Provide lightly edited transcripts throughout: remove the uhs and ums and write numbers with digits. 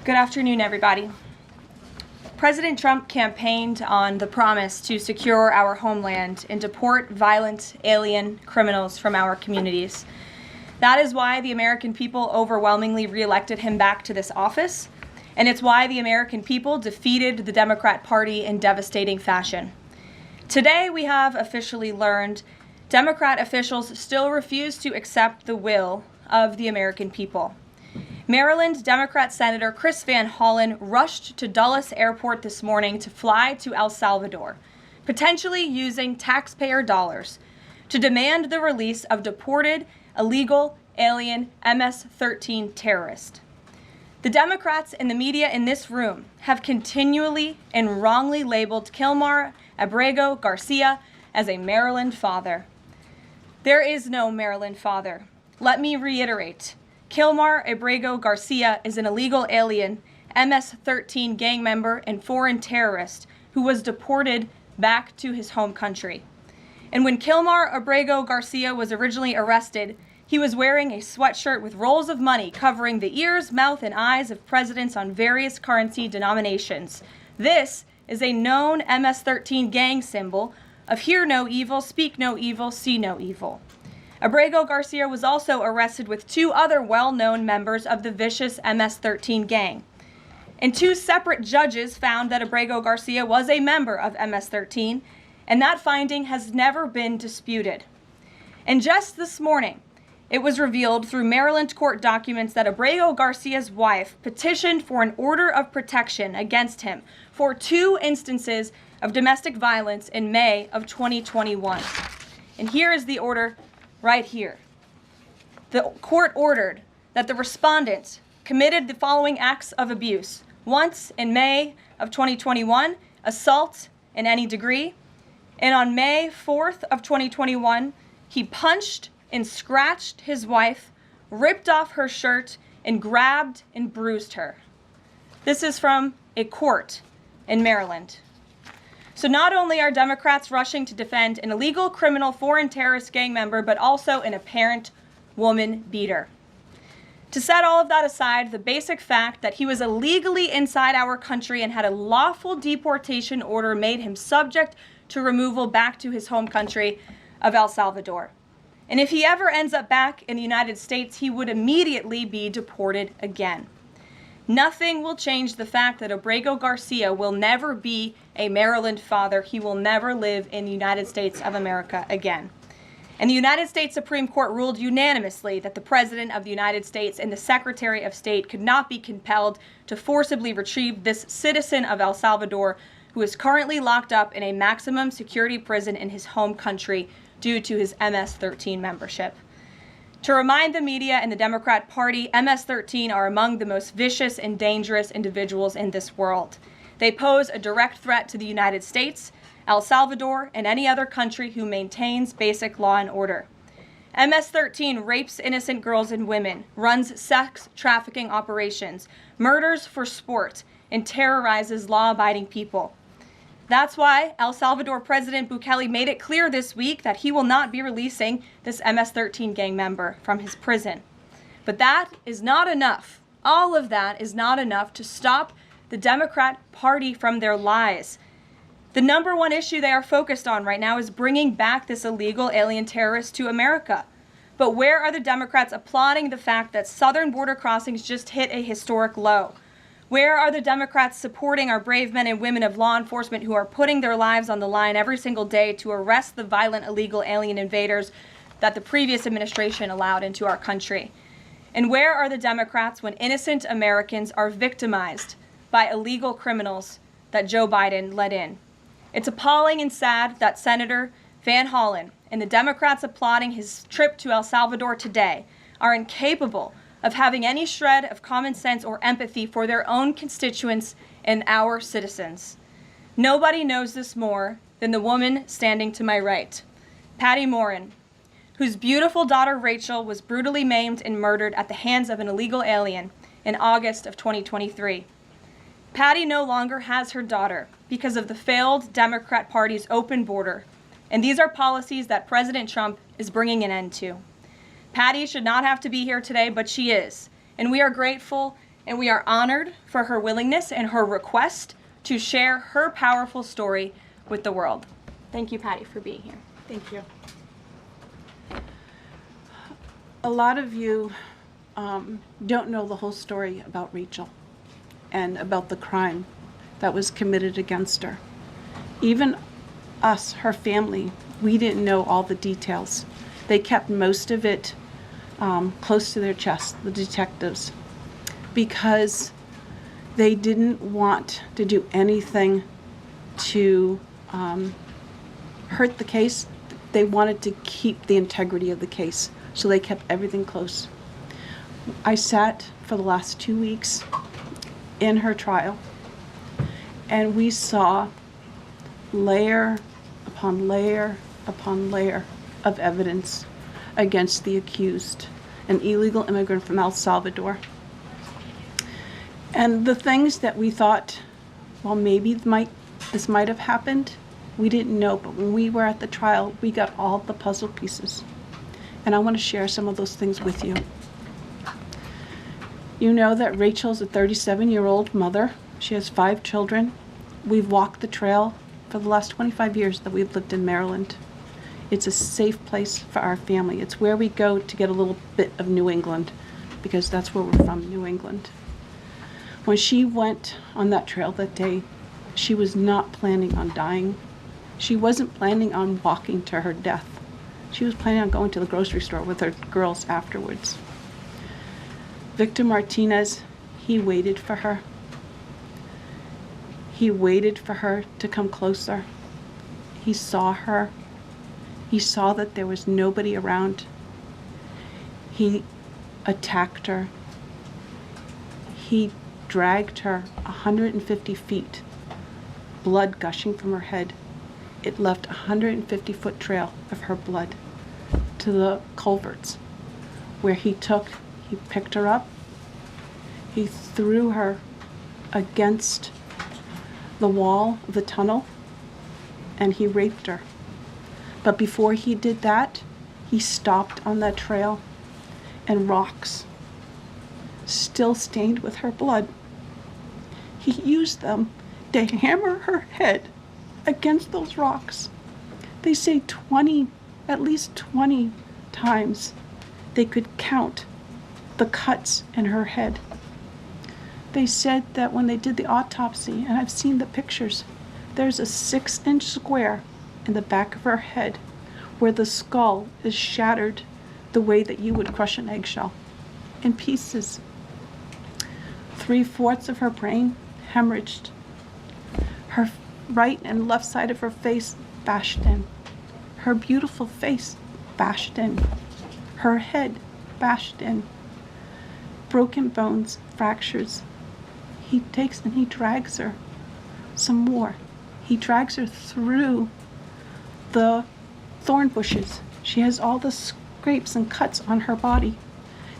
Good afternoon, everybody. President Trump campaigned on the promise to secure our homeland and deport violent alien criminals from our communities. That is why the American people overwhelmingly reelected him back to this office, and it's why the American people defeated the Democrat Party in devastating fashion. Today, we have officially learned Democrat officials still refuse to accept the will of the American people. Maryland Democrat Senator Chris Van Hollen rushed to Dulles Airport this morning to fly to El Salvador, potentially using taxpayer dollars, to demand the release of deported, illegal, alien MS-13 terrorists. The Democrats and the media in this room have continually and wrongly labeled Kilmar Abrego Garcia as a Maryland father. There is no Maryland father. Let me reiterate. Kilmar Abrego Garcia is an illegal alien, MS-13 gang member and foreign terrorist who was deported back to his home country. And when Kilmar Abrego Garcia was originally arrested, he was wearing a sweatshirt with rolls of money covering the ears, mouth, and eyes of presidents on various currency denominations. This is a known MS-13 gang symbol of hear no evil, speak no evil, see no evil. Abrego Garcia was also arrested with two other well-known members of the vicious MS-13 gang. And two separate judges found that Abrego Garcia was a member of MS-13, and that finding has never been disputed. And just this morning, it was revealed through Maryland court documents that Abrego Garcia's wife petitioned for an order of protection against him for 2 instances of domestic violence in May of 2021. And here is the order right here. The court ordered that the respondent committed the following acts of abuse. Once in May of 2021, assault in any degree. And on May 4th of 2021, he punched and scratched his wife, ripped off her shirt, and grabbed and bruised her. This is from a court in Maryland. So not only are Democrats rushing to defend an illegal criminal foreign terrorist gang member, but also an apparent woman beater. To set all of that aside, the basic fact that he was illegally inside our country and had a lawful deportation order made him subject to removal back to his home country of El Salvador. And if he ever ends up back in the United States, he would immediately be deported again. Nothing will change the fact that Abrego Garcia will never be a Maryland father. He will never live in the United States of America again. And the United States Supreme Court ruled unanimously that the President of the United States and the Secretary of State could not be compelled to forcibly retrieve this citizen of El Salvador who is currently locked up in a maximum security prison in his home country due to his MS-13 membership. To remind the media and the Democrat Party, MS-13 are among the most vicious and dangerous individuals in this world. They pose a direct threat to the United States, El Salvador, and any other country who maintains basic law and order. MS-13 rapes innocent girls and women, runs sex trafficking operations, murders for sport, and terrorizes law-abiding people. That's why El Salvador President Bukele made it clear this week that he will not be releasing this MS-13 gang member from his prison. But that is not enough. All of that is not enough to stop the Democrat Party from their lies. The number one issue they are focused on right now is bringing back this illegal alien terrorist to America. But where are the Democrats applauding the fact that southern border crossings just hit a historic low? Where are the Democrats supporting our brave men and women of law enforcement who are putting their lives on the line every single day to arrest the violent illegal alien invaders that the previous administration allowed into our country? And where are the Democrats when innocent Americans are victimized by illegal criminals that Joe Biden let in? It's appalling and sad that Senator Van Hollen and the Democrats applauding his trip to El Salvador today are incapable of having any shred of common sense or empathy for their own constituents and our citizens. Nobody knows this more than the woman standing to my right, Patty Morin, whose beautiful daughter Rachel was brutally maimed and murdered at the hands of an illegal alien in August of 2023. Patty no longer has her daughter because of the failed Democrat Party's open border, and these are policies that President Trump is bringing an end to. Patty should not have to be here today, but she is, and we are grateful and we are honored for her willingness and her request to share her powerful story with the world. Thank you, Patty, for being here. Thank you. A lot of you don't know the whole story about Rachel and about the crime that was committed against her. Even us, her family, we didn't know all the details. They kept most of it close to their chest, the detectives, because they didn't want to do anything to hurt the case. They wanted to keep the integrity of the case, so they kept everything close. I sat for the last 2 weeks in her trial, and we saw layer upon layer upon layer of evidence against the accused, an illegal immigrant from El Salvador. And the things that we thought, well, maybe this might have happened, we didn't know. But when we were at the trial, we got all the puzzle pieces. And I want to share some of those things with you. You know that Rachel's a 37-year-old mother. She has 5 children. We've walked the trail for the last 25 years that we've lived in Maryland. It's a safe place for our family. It's where we go to get a little bit of New England, because that's where we're from, New England. When she went on that trail that day, she was not planning on dying. She wasn't planning on walking to her death. She was planning on going to the grocery store with her girls afterwards. Victor Martinez, he waited for her. He waited for her to come closer. He saw her. He saw that there was nobody around. He attacked her. He dragged her 150 feet, blood gushing from her head. It left a 150-foot trail of her blood to the culverts, where he picked her up, he threw her against the wall of the tunnel, and he raped her. But before he did that, he stopped on that trail, and rocks, still stained with her blood, he used them to hammer her head against those rocks. They say at least 20 times they could count the cuts in her head. They said that when they did the autopsy, and I've seen the pictures, there's a 6-inch square in the back of her head where the skull is shattered the way that you would crush an eggshell in pieces. 3/4 of her brain hemorrhaged. Her right and left side of her face bashed in. Her beautiful face bashed in. Her head bashed in. Broken bones, fractures. He takes and he drags her some more. He drags her through the thorn bushes. She has all the scrapes and cuts on her body.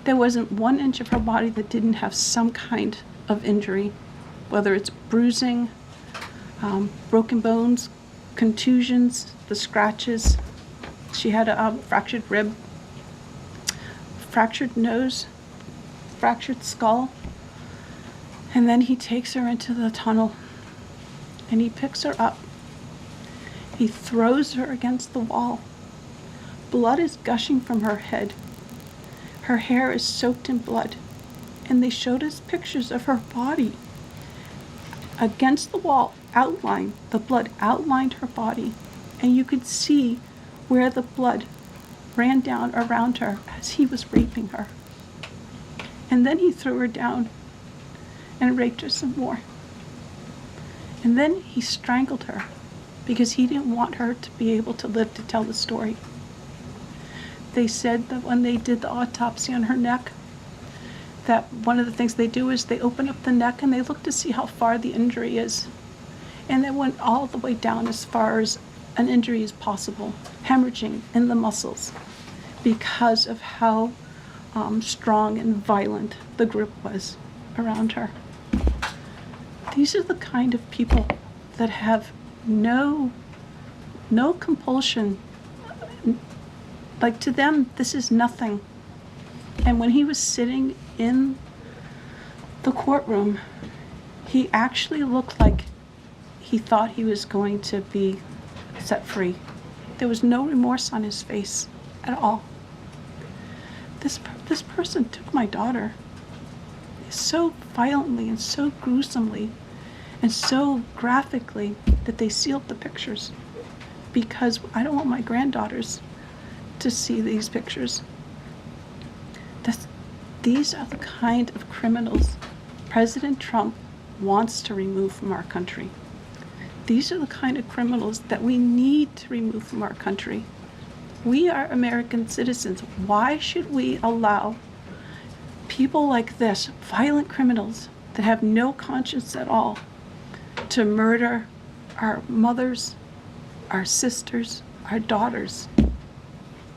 There wasn't 1 inch of her body that didn't have some kind of injury, whether it's bruising, broken bones, contusions, the scratches. She had a fractured rib, fractured nose, fractured skull. And then he takes her into the tunnel, and he picks her up. He throws her against the wall. Blood is gushing from her head. Her hair is soaked in blood. And they showed us pictures of her body against the wall, outlined. The blood outlined her body, and you could see where the blood ran down around her as he was raping her. And then he threw her down and raped her some more. And then he strangled her because he didn't want her to be able to live to tell the story. They said that when they did the autopsy on her neck, that one of the things they do is they open up the neck and they look to see how far the injury is. And they went all the way down as far as an injury is possible, hemorrhaging in the muscles, because of how strong and violent the grip was around her. These are the kind of people that have no compulsion. Like, to them, this is nothing. And when he was sitting in the courtroom, he actually looked like he thought he was going to be set free. There was no remorse on his face at all. This person took my daughter so violently and so gruesomely and so graphically that they sealed the pictures, because I don't want my granddaughters to see these pictures. These are the kind of criminals President Trump wants to remove from our country. These are the kind of criminals that we need to remove from our country. We are American citizens. Why should we allow people like this, violent criminals that have no conscience at all, to murder our mothers, our sisters, our daughters?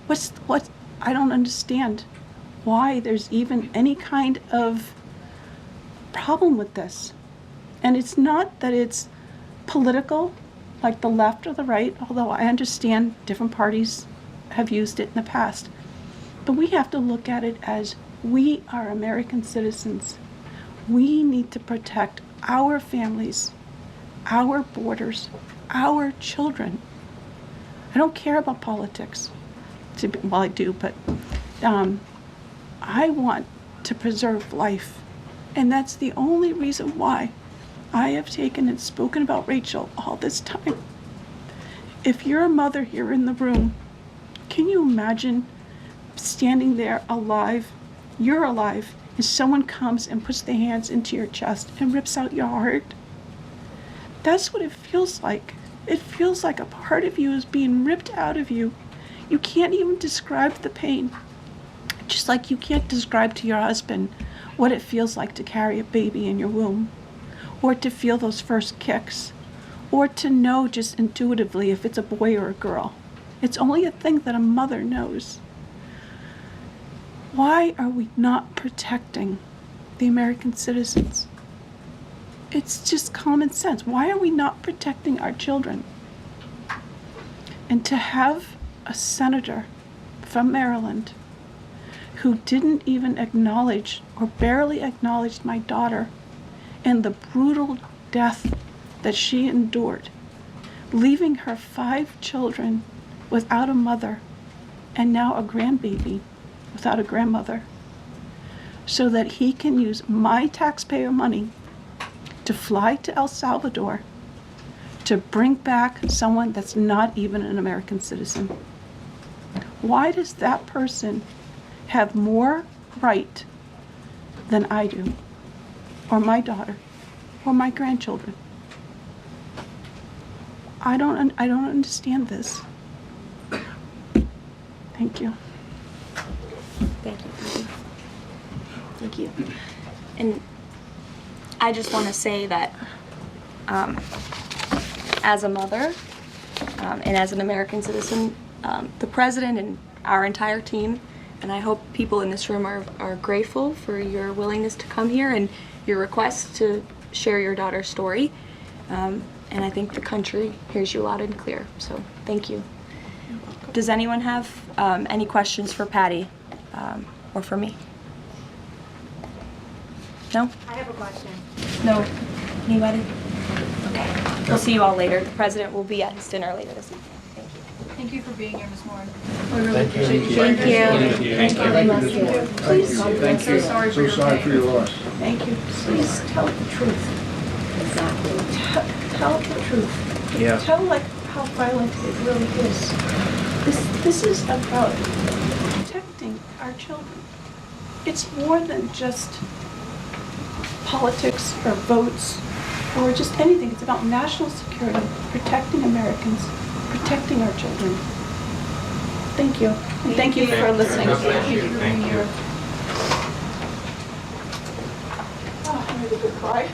I don't understand why there's even any kind of problem with this. And it's not that it's political, like the left or the right, although I understand different parties have used it in the past. But we have to look at it as we are American citizens. We need to protect our families, our borders, our children. I don't care about politics. Well, I do, but I want to preserve life. And that's the only reason why I have taken and spoken about Rachel all this time. If you're a mother here in the room, can you imagine standing there alive? You're alive, and someone comes and puts their hands into your chest and rips out your heart? That's what it feels like. It feels like a part of you is being ripped out of you. You can't even describe the pain. Just like you can't describe to your husband what it feels like to carry a baby in your womb, or to feel those first kicks, or to know just intuitively if it's a boy or a girl. It's only a thing that a mother knows. Why are we not protecting the American citizens? It's just common sense. Why are we not protecting our children? And to have a senator from Maryland who didn't even acknowledge or barely acknowledged my daughter and the brutal death that she endured, leaving her 5 children without a mother and now a grandbaby without a grandmother, so that he can use my taxpayer money to fly to El Salvador to bring back someone that's not even an American citizen. Why does that person have more right than I do, or my daughter, or my grandchildren? I don't understand this. Thank you. Thank you. Thank you. And I just want to say that as a mother and as an American citizen, the president and our entire team, and I hope people in this room are grateful for your willingness to come here and your request to share your daughter's story. And I think the country hears you loud and clear. So thank you. Does anyone have any questions for Patty or for me? No? I have a question. No? Anybody? Okay. We'll see you all later. The president will be at his dinner later this evening. Thank you. Thank you for being here, Ms. Moore. Thank you. Thank you. Thank you. Please, I'm so sorry for your pain. loss. thank you. Please tell the truth. Exactly. Tell the truth. Yeah. Tell like how violent it really is. This is about protecting our children. It's more than just politics or votes or just anything. It's about national security, protecting Americans, protecting our children. Thank you. And thank you for listening. Thank you. Oh, I'm ready to cry.